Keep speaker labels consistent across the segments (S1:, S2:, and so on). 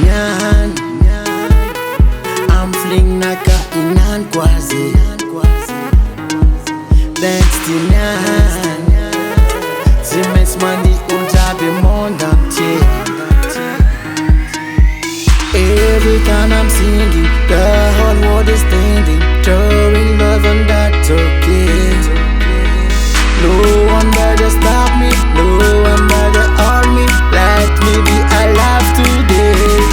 S1: Nyan I'm fling naka inan kwazi Destinan Siemens money untabi monda Every time I'm singing, the whole world is standing, throwing love on that turkey. No one better stop me, no one better hold me. Let me be alive today.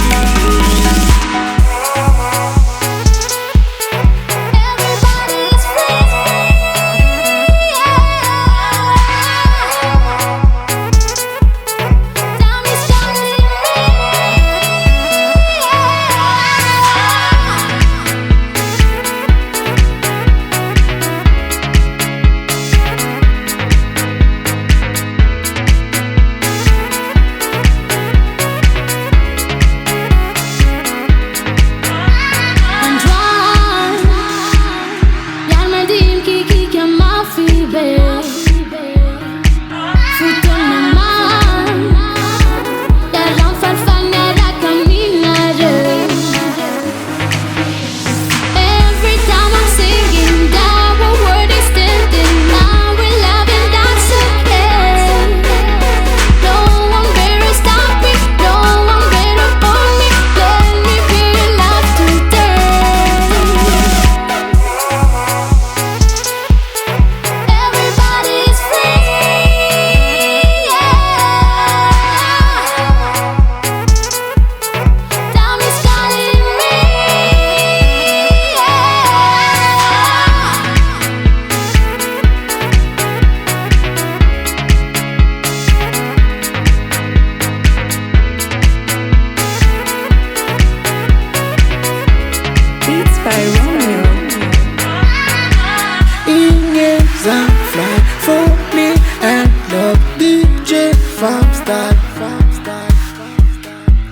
S1: Fly for me and love DJ Farm Style.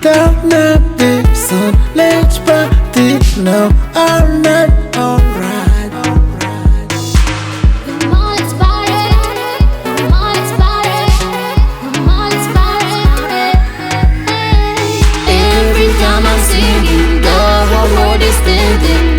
S1: Turn up the sun, let's party now. All night, alright.
S2: Come on, let's party. Come on, let's party. Come on, let's party.
S1: Every time I'm singing, the whole world is standing.